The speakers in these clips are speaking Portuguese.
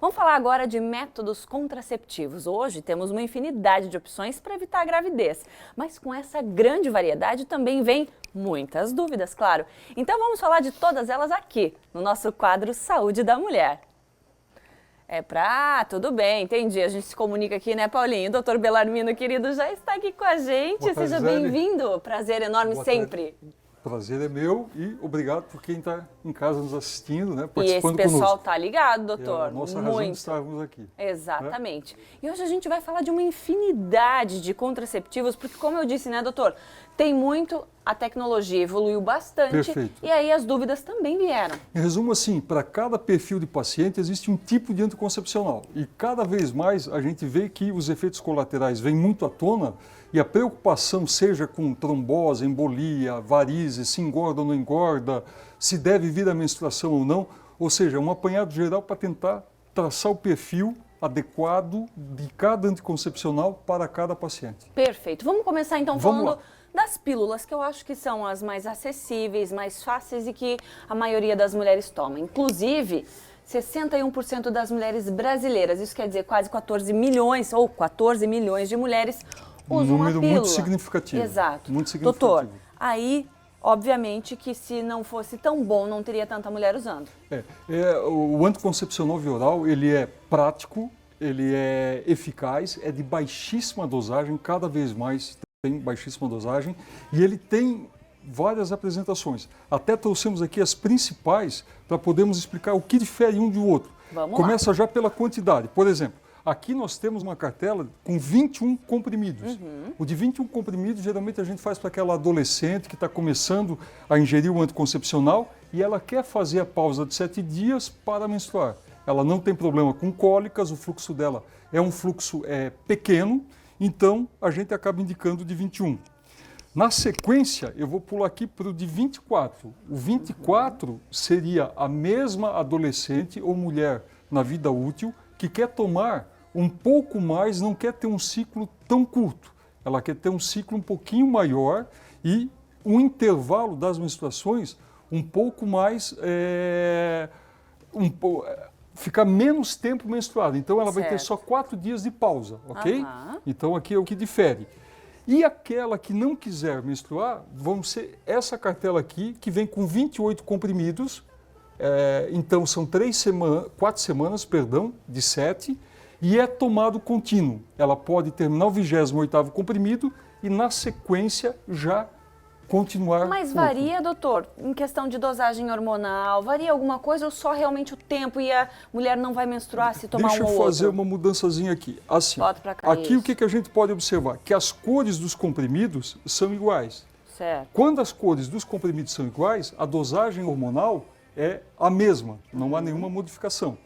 Vamos falar agora de métodos contraceptivos. Hoje temos uma infinidade de opções para evitar a gravidez, mas com essa grande variedade também vem muitas dúvidas, claro. Então vamos falar de todas elas aqui, no nosso quadro Saúde da Mulher. Tudo bem, entendi. A gente se comunica aqui, né, Paulinho? O doutor Belarmino, querido, já está aqui com a gente. Boa tarde, Seja bem-vindo. Prazer enorme Boa sempre. Tarde. Prazer é meu e obrigado por quem está em casa nos assistindo, né, participando conosco. E esse pessoal está ligado, doutor. É a nossa razão de estarmos aqui. Exatamente. Né? E hoje a gente vai falar de uma infinidade de contraceptivos, porque como eu disse, né, doutor, tem muito, a tecnologia evoluiu bastante. Perfeito. E aí as dúvidas também vieram. Em resumo, assim, para cada perfil de paciente existe um tipo de anticoncepcional. E cada vez mais a gente vê que os efeitos colaterais vêm muito à tona e a preocupação, seja com trombose, embolia, varizes, se engorda ou não engorda, se deve vir a menstruação ou não, ou seja, um apanhado geral para tentar traçar o perfil adequado de cada anticoncepcional para cada paciente. Perfeito. Vamos começar então falando das pílulas, que eu acho que são as mais acessíveis, mais fáceis e que a maioria das mulheres toma. Inclusive, 61% das mulheres brasileiras, isso quer dizer quase 14 milhões de mulheres usam a pílula. Um número muito significativo. Exato. Muito significativo. Doutor, aí, obviamente que se não fosse tão bom, não teria tanta mulher usando. O anticoncepcional via oral, ele é prático, ele é eficaz, é de baixíssima dosagem, cada vez mais tem baixíssima dosagem, e ele tem várias apresentações. Até trouxemos aqui as principais para podermos explicar o que difere um do outro. Começa já pela quantidade. Por exemplo, aqui nós temos uma cartela com 21 comprimidos. O de 21 comprimidos, geralmente a gente faz para aquela adolescente que está começando a ingerir o anticoncepcional e ela quer fazer a pausa de 7 dias para menstruar. Ela não tem problema com cólicas, o fluxo dela é um fluxo pequeno, então a gente acaba indicando o de 21. Na sequência, eu vou pular aqui para o de 24. O 24 seria a mesma adolescente ou mulher na vida útil que quer tomar um pouco mais, não quer ter um ciclo tão curto. Ela quer ter um ciclo um pouquinho maior e um intervalo das menstruações um pouco mais, ficar menos tempo menstruada. Então ela vai ter só 4 dias de pausa, ok? Então aqui é o que difere. E aquela que não quiser menstruar, vão ser essa cartela aqui, que vem com 28 comprimidos. Então são 4 semanas, de 7, e é tomado contínuo. Ela pode terminar o 28º comprimido e na sequência já continuar. Mas varia, doutor, em questão de dosagem hormonal, varia alguma coisa ou só realmente o tempo e a mulher não vai menstruar se tomar um ou outro? Deixa eu fazer uma mudançazinha aqui. Assim, aqui o que a gente pode observar? Que as cores dos comprimidos são iguais. Certo. Quando as cores dos comprimidos são iguais, a dosagem hormonal é a mesma, não há nenhuma modificação.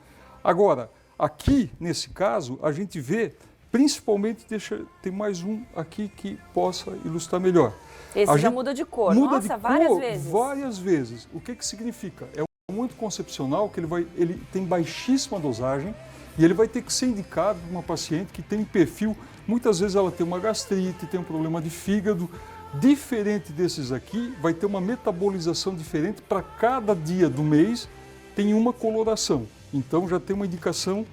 Agora, aqui, nesse caso, a gente vê, principalmente, tem mais um aqui que possa ilustrar melhor. Esse já muda de cor, várias vezes. Várias vezes. O que significa? É um anticoncepcional que ele tem baixíssima dosagem e ele vai ter que ser indicado para uma paciente que tem perfil, muitas vezes ela tem uma gastrite, tem um problema de fígado. Diferente desses aqui, vai ter uma metabolização diferente para cada dia do mês, tem uma coloração. Então já tem uma indicação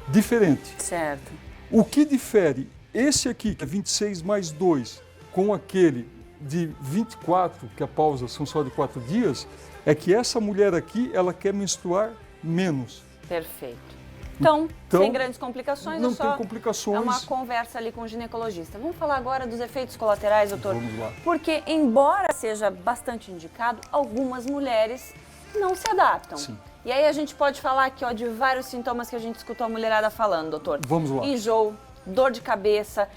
diferente. Certo. O que difere esse aqui, que é 26 mais 2, com aquele de 24, que a pausa são só de 4 dias, é que essa mulher aqui, ela quer menstruar menos. Perfeito. Então, sem grandes complicações, não tem complicações. É uma conversa ali com o ginecologista. Vamos falar agora dos efeitos colaterais, doutor? Vamos lá. Porque, embora seja bastante indicado, algumas mulheres não se adaptam. Sim. E aí a gente pode falar aqui de vários sintomas que a gente escutou a mulherada falando, doutor. Vamos lá. Enjoo, dor de cabeça,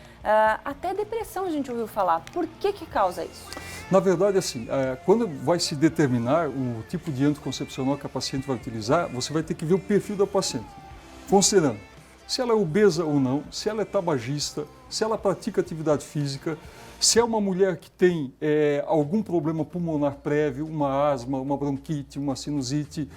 até depressão a gente ouviu falar. Por que causa isso? Na verdade, assim, quando vai se determinar o tipo de anticoncepcional que a paciente vai utilizar, você vai ter que ver o perfil da paciente. Considerando se ela é obesa ou não, se ela é tabagista, se ela pratica atividade física, se é uma mulher que tem algum problema pulmonar prévio, uma asma, uma bronquite, uma sinusite,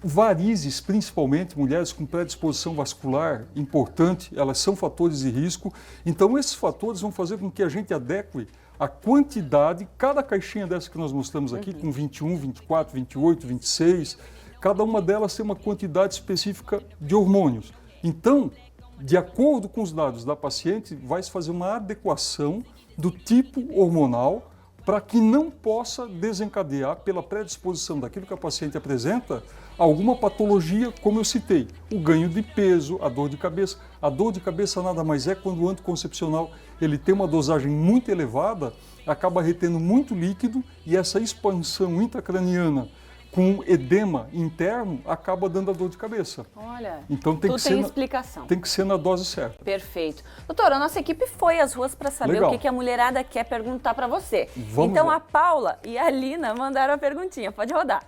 varizes, principalmente, mulheres com predisposição vascular importante, elas são fatores de risco. Então, esses fatores vão fazer com que a gente adeque a quantidade, cada caixinha dessa que nós mostramos aqui, com 21, 24, 28, 26, cada uma delas tem uma quantidade específica de hormônios. Então, de acordo com os dados da paciente, vai se fazer uma adequação do tipo hormonal para que não possa desencadear, pela predisposição daquilo que a paciente apresenta, alguma patologia, como eu citei, o ganho de peso, a dor de cabeça. A dor de cabeça nada mais é quando o anticoncepcional ele tem uma dosagem muito elevada, acaba retendo muito líquido e essa expansão intracraniana com edema interno acaba dando a dor de cabeça. Olha, então tem explicação. Tem que ser na dose certa. Perfeito. Doutora, a nossa equipe foi às ruas para saber Legal. o que a mulherada quer perguntar para você. Vamos então lá. a Paula e a Lina mandaram a perguntinha. Pode rodar.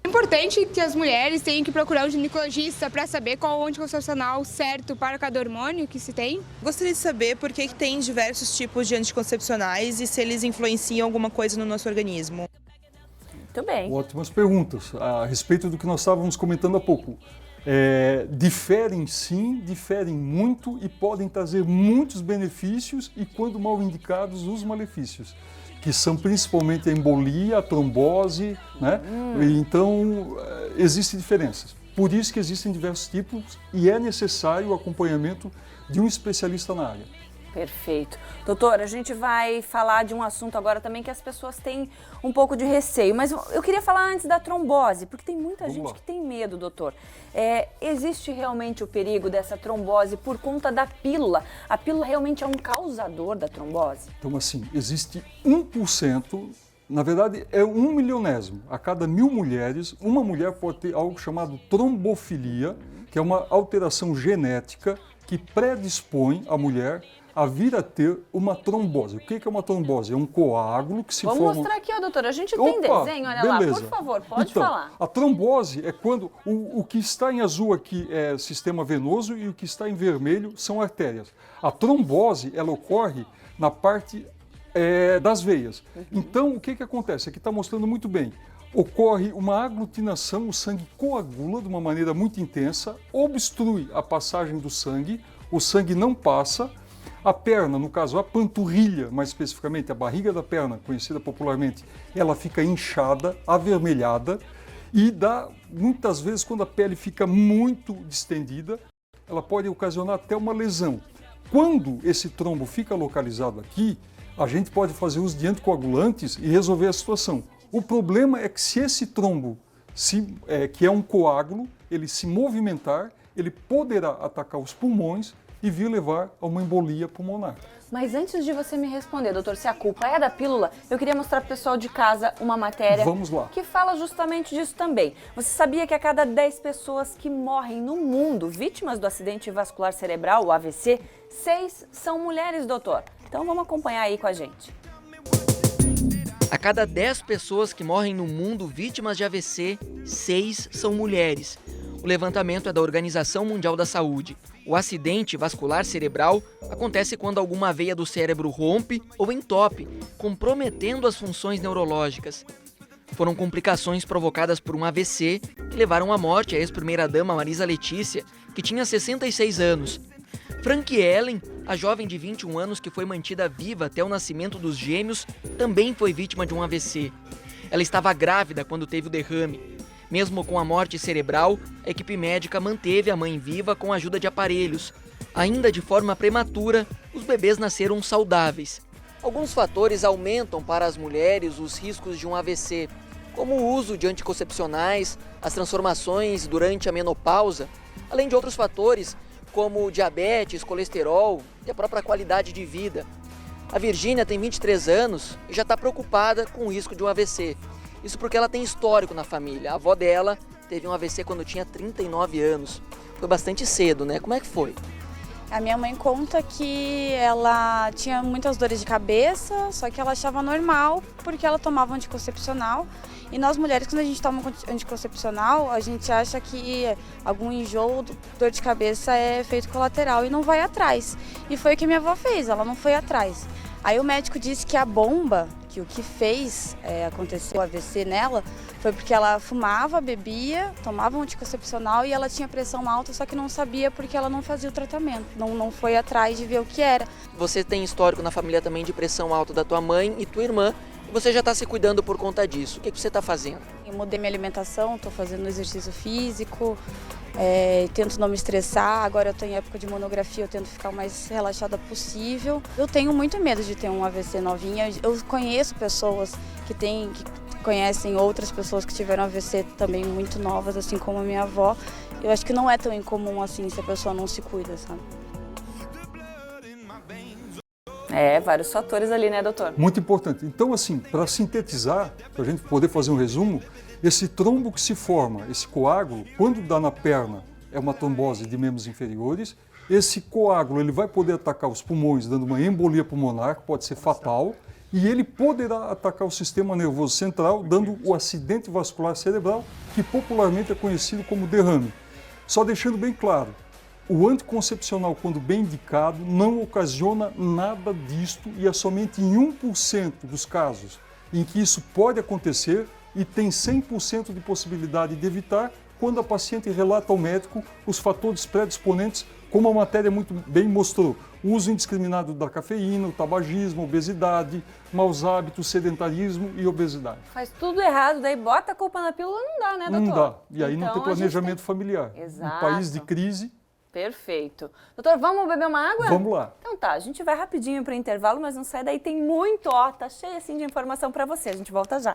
É importante que as mulheres tenham que procurar um ginecologista para saber qual o anticoncepcional certo para cada hormônio que se tem? Gostaria de saber por que tem diversos tipos de anticoncepcionais e se eles influenciam alguma coisa no nosso organismo. Muito bem. Ótimas perguntas a respeito do que nós estávamos comentando há pouco. Diferem sim, diferem muito e podem trazer muitos benefícios e, quando mal indicados, os malefícios, que são principalmente a embolia, a trombose, né? Então, existem diferenças. Por isso que existem diversos tipos e é necessário o acompanhamento de um especialista na área. Perfeito. Doutora, a gente vai falar de um assunto agora também que as pessoas têm um pouco de receio, mas eu queria falar antes da trombose, porque tem muita gente que tem medo, doutor. Existe realmente o perigo dessa trombose por conta da pílula? A pílula realmente é um causador da trombose? Então, assim, existe 1%, na verdade é 1 milionésimo. A cada 1000 mulheres, uma mulher pode ter algo chamado trombofilia, que é uma alteração genética que predispõe a mulher a vir a ter uma trombose. O que é uma trombose? É um coágulo que se forma... Vamos mostrar aqui, ó, doutora. A gente tem desenho, olha beleza. lá. Por favor, pode então, falar. A trombose é quando o que está em azul aqui é sistema venoso e o que está em vermelho são artérias. A trombose, ela ocorre na parte das veias. Então, o que acontece? Aqui está mostrando muito bem. Ocorre uma aglutinação, o sangue coagula de uma maneira muito intensa, obstrui a passagem do sangue, o sangue não passa. A perna, no caso a panturrilha, mais especificamente a barriga da perna, conhecida popularmente, ela fica inchada, avermelhada e dá, muitas vezes, quando a pele fica muito distendida, ela pode ocasionar até uma lesão. Quando esse trombo fica localizado aqui, a gente pode fazer uso de anticoagulantes e resolver a situação. O problema é que se esse trombo, que é um coágulo, ele se movimentar, ele poderá atacar os pulmões e vir levar a uma embolia pulmonar. Mas antes de você me responder, doutor, se a culpa é da pílula, eu queria mostrar para o pessoal de casa uma matéria Vamos lá. que fala justamente disso também. Você sabia que a cada 10 pessoas que morrem no mundo vítimas do acidente vascular cerebral, o AVC, 6 são mulheres, doutor? Então vamos acompanhar aí com a gente. A cada 10 pessoas que morrem no mundo vítimas de AVC, 6 são mulheres. O levantamento é da Organização Mundial da Saúde. O acidente vascular cerebral acontece quando alguma veia do cérebro rompe ou entope, comprometendo as funções neurológicas. Foram complicações provocadas por um AVC que levaram à morte a ex-primeira-dama Marisa Letícia, que tinha 66 anos. Frank Ellen, a jovem de 21 anos que foi mantida viva até o nascimento dos gêmeos, também foi vítima de um AVC. Ela estava grávida quando teve o derrame. Mesmo com a morte cerebral, a equipe médica manteve a mãe viva com a ajuda de aparelhos. Ainda de forma prematura, os bebês nasceram saudáveis. Alguns fatores aumentam para as mulheres os riscos de um AVC, como o uso de anticoncepcionais, as transformações durante a menopausa, além de outros fatores como diabetes, colesterol e a própria qualidade de vida. A Virgínia tem 23 anos e já está preocupada com o risco de um AVC. Isso porque ela tem histórico na família. A avó dela teve um AVC quando tinha 39 anos. Foi bastante cedo, né? Como é que foi? A minha mãe conta que ela tinha muitas dores de cabeça, só que ela achava normal porque ela tomava anticoncepcional. E nós mulheres, quando a gente toma anticoncepcional, a gente acha que algum enjoo, dor de cabeça é efeito colateral e não vai atrás. E foi o que minha avó fez, ela não foi atrás. Aí o médico disse que a bomba, que o que fez acontecer o AVC nela, foi porque ela fumava, bebia, tomava um anticoncepcional e ela tinha pressão alta, só que não sabia porque ela não fazia o tratamento, não foi atrás de ver o que era. Você tem histórico na família também de pressão alta da tua mãe e tua irmã, e você já está se cuidando por conta disso. O que você está fazendo? Eu mudei minha alimentação, estou fazendo exercício físico, tento não me estressar. Agora eu estou em época de monografia, eu tento ficar o mais relaxada possível. Eu tenho muito medo de ter um AVC novinha. Eu conheço pessoas que conhecem outras pessoas que tiveram AVC também muito novas, assim como a minha avó. Eu acho que não é tão incomum assim se a pessoa não se cuida, sabe? Vários fatores ali, né, doutor? Muito importante. Então, assim, para sintetizar, para a gente poder fazer um resumo, esse trombo que se forma, esse coágulo, quando dá na perna, é uma trombose de membros inferiores. Esse coágulo ele vai poder atacar os pulmões, dando uma embolia pulmonar, que pode ser fatal, e ele poderá atacar o sistema nervoso central, dando o acidente vascular cerebral, que popularmente é conhecido como derrame. Só deixando bem claro, o anticoncepcional, quando bem indicado, não ocasiona nada disto e é somente em 1% dos casos em que isso pode acontecer e tem 100% de possibilidade de evitar quando a paciente relata ao médico os fatores predisponentes, como a matéria muito bem mostrou: o uso indiscriminado da cafeína, o tabagismo, obesidade, maus hábitos, sedentarismo e obesidade. Faz tudo errado, daí bota a culpa na pílula, não dá, né, doutor? Não dá. E aí não Então, tem planejamento familiar. Exato. Um país de crise. Perfeito. Doutor, vamos beber uma água? Vamos lá. Então tá, a gente vai rapidinho para o intervalo, mas não sai daí, tem muito, tá cheio assim de informação para você. A gente volta já.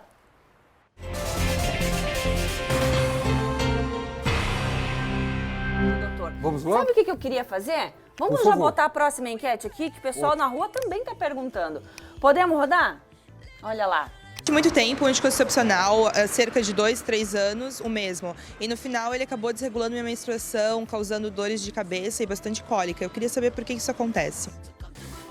Doutor, Vamos lá? sabe o que eu queria fazer? Vamos Por já favor. botar a próxima enquete aqui, que o pessoal na rua também está perguntando. Podemos rodar? Olha lá. De muito tempo, o anticoncepcional, cerca de 2, 3 anos, o mesmo. E no final ele acabou desregulando minha menstruação, causando dores de cabeça e bastante cólica. Eu queria saber por que isso acontece.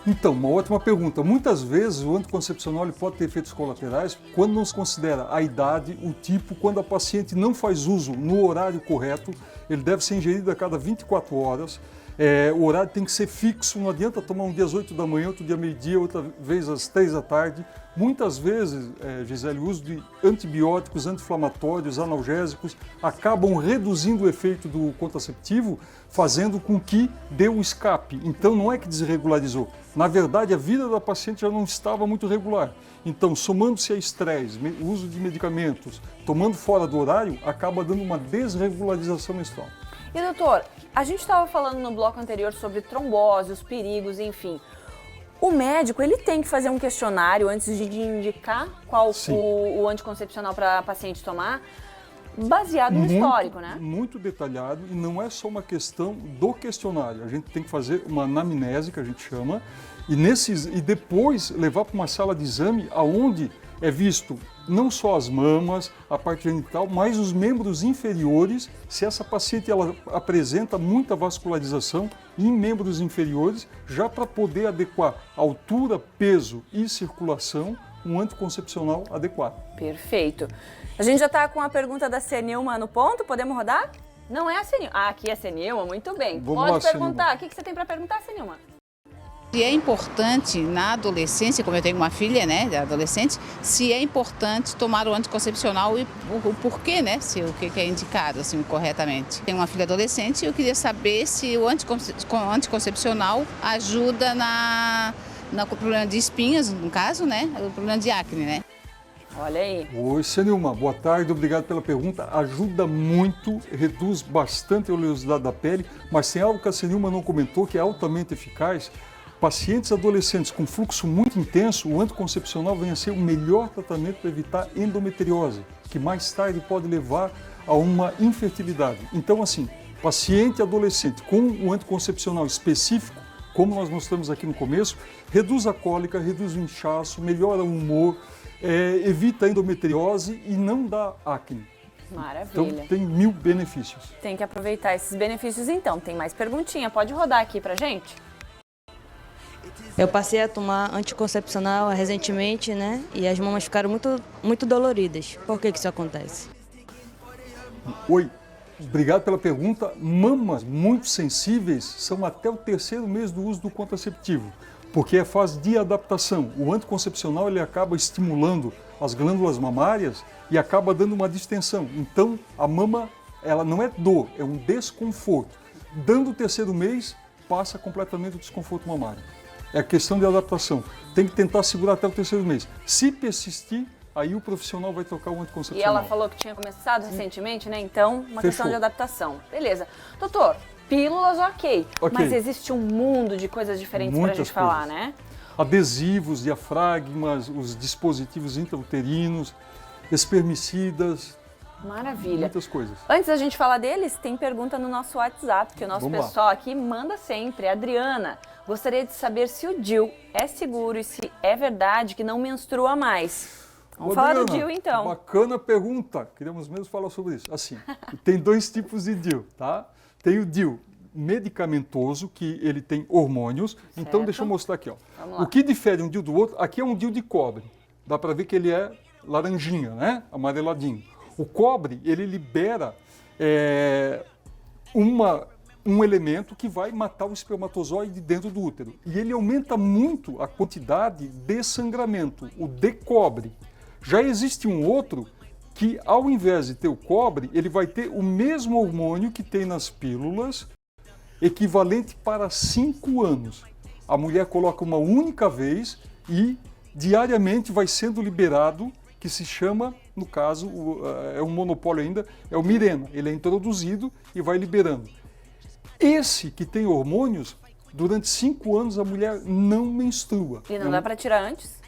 Então, uma ótima pergunta. Muitas vezes o anticoncepcional ele pode ter efeitos colaterais quando não se considera a idade, o tipo, quando a paciente não faz uso no horário correto. Ele deve ser ingerido a cada 24 horas. O horário tem que ser fixo, não adianta tomar um dia às 8 da manhã, outro dia meio-dia, outra vez às 3 da tarde. Muitas vezes, Gisele, o uso de antibióticos, anti-inflamatórios, analgésicos acabam reduzindo o efeito do contraceptivo, fazendo com que dê um escape. Então não é que desregularizou. Na verdade, a vida da paciente já não estava muito regular. Então, somando-se a estresse, o uso de medicamentos, tomando fora do horário, acaba dando uma desregularização menstrual. E doutor, a gente estava falando no bloco anterior sobre trombose, os perigos, enfim. O médico, ele tem que fazer um questionário antes de indicar qual o anticoncepcional para a paciente tomar, baseado no histórico, né? Muito detalhado, e não é só uma questão do questionário. A gente tem que fazer uma anamnese, que a gente chama, e depois levar para uma sala de exame aonde é visto não só as mamas, a parte genital, mas os membros inferiores, se essa paciente ela apresenta muita vascularização em membros inferiores, já para poder adequar altura, peso e circulação, um anticoncepcional adequado. Perfeito. A gente já está com a pergunta da Senilma no ponto, podemos rodar? Não é a Senilma. Ah, aqui é a Senilma, muito bem. Vamos Pode lá, perguntar. Senilma. O que você tem para perguntar, Senilma? Se é importante na adolescência, como eu tenho uma filha, né, adolescente, se é importante tomar o anticoncepcional e o porquê, né, se o que é indicado, assim, corretamente. Tenho uma filha adolescente e eu queria saber se o anticoncepcional ajuda no problema de espinhas, no caso, né, o problema de acne, né. Olha aí. Oi, Senilma, boa tarde, obrigado pela pergunta. Ajuda muito, reduz bastante a oleosidade da pele, mas tem algo que a Senilma não comentou que é altamente eficaz. Pacientes adolescentes com fluxo muito intenso, o anticoncepcional vem a ser o melhor tratamento para evitar endometriose, que mais tarde pode levar a uma infertilidade. Então, assim, paciente adolescente com o anticoncepcional específico, como nós mostramos aqui no começo, reduz a cólica, reduz o inchaço, melhora o humor, evita a endometriose e não dá acne. Maravilha. Então, tem 1000 benefícios. Tem que aproveitar esses benefícios então. Tem mais perguntinha, pode rodar aqui pra gente? Eu passei a tomar anticoncepcional recentemente, né? E as mamas ficaram muito doloridas. Por que isso acontece? Oi, obrigado pela pergunta. Mamas muito sensíveis são até o 3º mês do uso do contraceptivo, porque é a fase de adaptação. O anticoncepcional ele acaba estimulando as glândulas mamárias e acaba dando uma distensão. Então, a mama ela não é dor, é um desconforto. Dando o 3º mês, passa completamente o desconforto mamário. É questão de adaptação. Tem que tentar segurar até o 3º mês. Se persistir, aí o profissional vai trocar o E anticoncepcional. ela falou que tinha começado recentemente, né? Então, uma questão Fechou. de adaptação. Beleza. Doutor, pílulas, ok. Mas existe um mundo de coisas diferentes pra Muitas gente falar, coisas. né? Adesivos, diafragmas, os dispositivos intrauterinos, espermicidas, Maravilha. muitas coisas. Antes da gente falar deles, tem pergunta no nosso WhatsApp, que o nosso Vamos lá. pessoal aqui manda sempre. Adriana, gostaria de saber se o DIU é seguro e se é verdade que não menstrua mais. Vamos falar do Adriana, DIU, então. Bacana pergunta. Queríamos mesmo falar sobre isso. Assim, tem dois tipos de DIU, tá? Tem o DIU medicamentoso, que ele tem hormônios. Então, deixa eu mostrar aqui, ó. Vamos lá. O que difere um DIU do outro, aqui é um DIU de cobre. Dá para ver que ele é laranjinha, né? Amareladinho. O cobre, ele libera um elemento que vai matar o espermatozoide dentro do útero. E ele aumenta muito a quantidade de sangramento, o de cobre. Já existe um outro que, ao invés de ter o cobre, ele vai ter o mesmo hormônio que tem nas pílulas, equivalente para 5 anos. A mulher coloca uma única vez e diariamente vai sendo liberado, que se chama, no caso, é um monopólio ainda, é o Mirena. Ele é introduzido e vai liberando. Esse que tem hormônios, durante 5 anos a mulher não menstrua. E não dá pra tirar antes?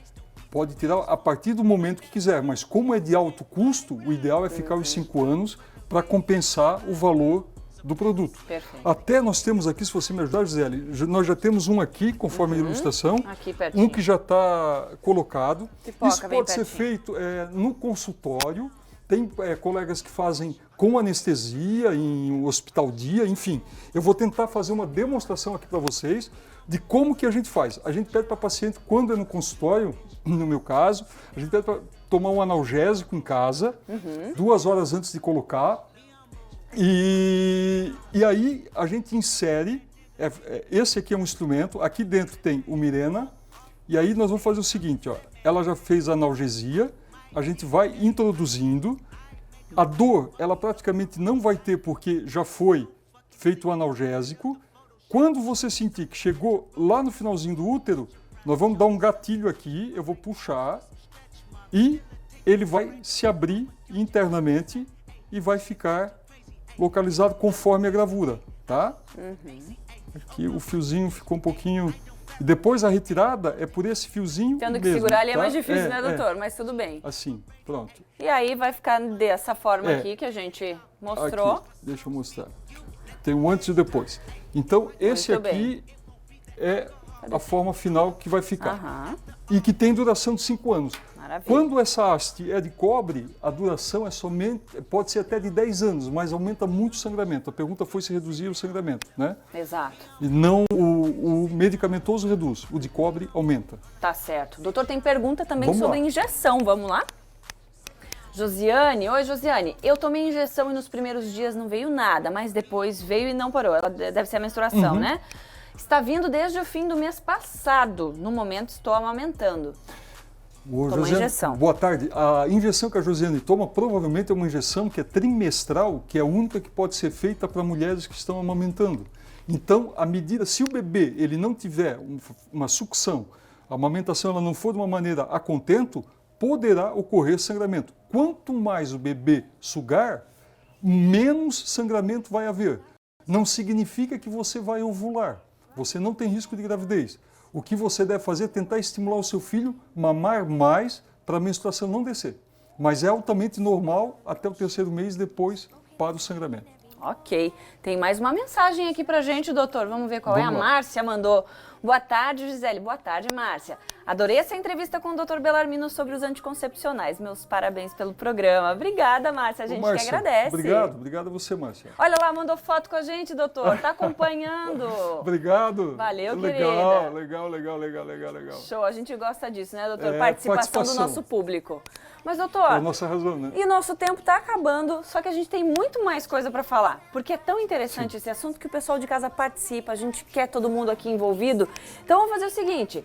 Pode tirar a partir do momento que quiser, mas como é de alto custo, o ideal é ficar os 5 anos para compensar o valor do produto. Perfeito. Até nós temos aqui, se você me ajudar, Gisele, nós já temos um aqui, conforme a ilustração, Aqui pertinho. um que já está colocado. Pipoca, Isso bem pode ser pertinho. feito no consultório, tem colegas que fazem com anestesia, em hospital dia, enfim. Eu vou tentar fazer uma demonstração aqui para vocês de como que a gente faz. A gente pede para a paciente, quando é no consultório, no meu caso, a gente pede para tomar um analgésico em casa, 2 horas antes de colocar, e aí a gente insere, esse aqui é um instrumento, aqui dentro tem o Mirena, e aí nós vamos fazer o seguinte, ó, ela já fez a analgesia, a gente vai introduzindo, a dor ela praticamente não vai ter porque já foi feito o analgésico. Quando você sentir que chegou lá no finalzinho do útero, nós vamos dar um gatilho aqui, eu vou puxar e ele vai se abrir internamente e vai ficar localizado conforme a gravura, tá? Aqui o fiozinho ficou um pouquinho... E depois a retirada é por esse fiozinho Tendo que mesmo, segurar ali é tá? mais difícil, né, doutor? Mas tudo bem. Assim, pronto. E aí vai ficar dessa forma É. aqui que a gente mostrou. Aqui, deixa eu mostrar. Tem um antes e depois. Então, esse Muito aqui é a forma final que vai ficar. Aham, E que tem duração de 5 anos. maravilha. Quando essa haste é de cobre, a duração é pode ser até de 10 anos, mas aumenta muito o sangramento. A pergunta foi se reduzir o sangramento, né? Exato. E não o medicamentoso reduz, o de cobre aumenta. Tá certo. O doutor tem pergunta também Vamos sobre lá. injeção. Vamos lá? Josiane, oi Josiane, eu tomei injeção e nos primeiros dias não veio nada, mas depois veio e não parou. Ela deve ser a menstruação, né? Está vindo desde o fim do mês passado. No momento estou amamentando. Toma Josiane, injeção. boa tarde. A injeção que a Josiane toma provavelmente é uma injeção que é trimestral, que é a única que pode ser feita para mulheres que estão amamentando. Então, à medida, se o bebê ele não tiver uma sucção, a amamentação ela não for de uma maneira a contento, poderá ocorrer sangramento. Quanto mais o bebê sugar, menos sangramento vai haver. Não significa que você vai ovular. Você não tem risco de gravidez. O que você deve fazer é tentar estimular o seu filho a mamar mais para a menstruação não descer. Mas é altamente normal até o 3º mês, depois para o sangramento. Ok. Tem mais uma mensagem aqui pra gente, doutor. Vamos ver qual é. A Vamos lá. Márcia mandou. Boa tarde, Gisele. Boa tarde, Márcia. Adorei essa entrevista com o doutor Belarmino sobre os anticoncepcionais. Meus parabéns pelo programa. Obrigada, Márcia. A gente que Márcia, agradece. obrigado a você, Márcia. Olha lá, mandou foto com a gente, doutor. Tá acompanhando. Obrigado. Valeu, legal, querida. legal. Show, a gente gosta disso, né, doutor? É, participação do nosso público. Mas, doutor, É a nossa razão, né? e o nosso tempo está acabando, só que a gente tem muito mais coisa para falar, porque é tão interessante esse assunto que o pessoal de casa participa, a gente quer todo mundo aqui envolvido. Então vamos fazer o seguinte,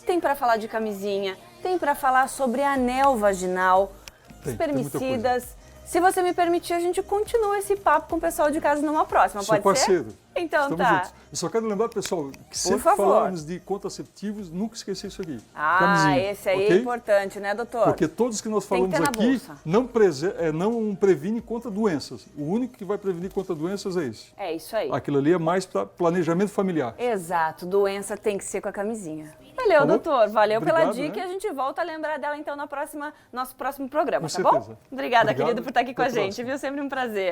tem para falar de camisinha, tem para falar sobre anel vaginal, Tem muita espermicidas. Se você me permitir, a gente continua esse papo com o pessoal de casa numa próxima, Sou pode parceiro. ser? Então Estamos tá. juntos. Eu só quero lembrar, pessoal, que sempre favor. falarmos de contraceptivos, nunca esquecer isso aqui. Ah, Camisinha, esse aí ok? é importante, né, doutor? Porque todos que nós Tem que falamos ter na aqui bolsa. não previne contra doenças. O único que vai prevenir contra doenças é esse. É isso aí. Aquilo ali é mais para planejamento familiar. Exato, doença tem que ser com a camisinha. Valeu, Falou? doutor. Valeu pela Obrigado, dica né? e a gente volta a lembrar dela então nosso próximo programa, Com tá bom? certeza. Obrigada, Obrigado. querido, por estar aqui com Até a a gente, próxima. viu? Sempre um prazer.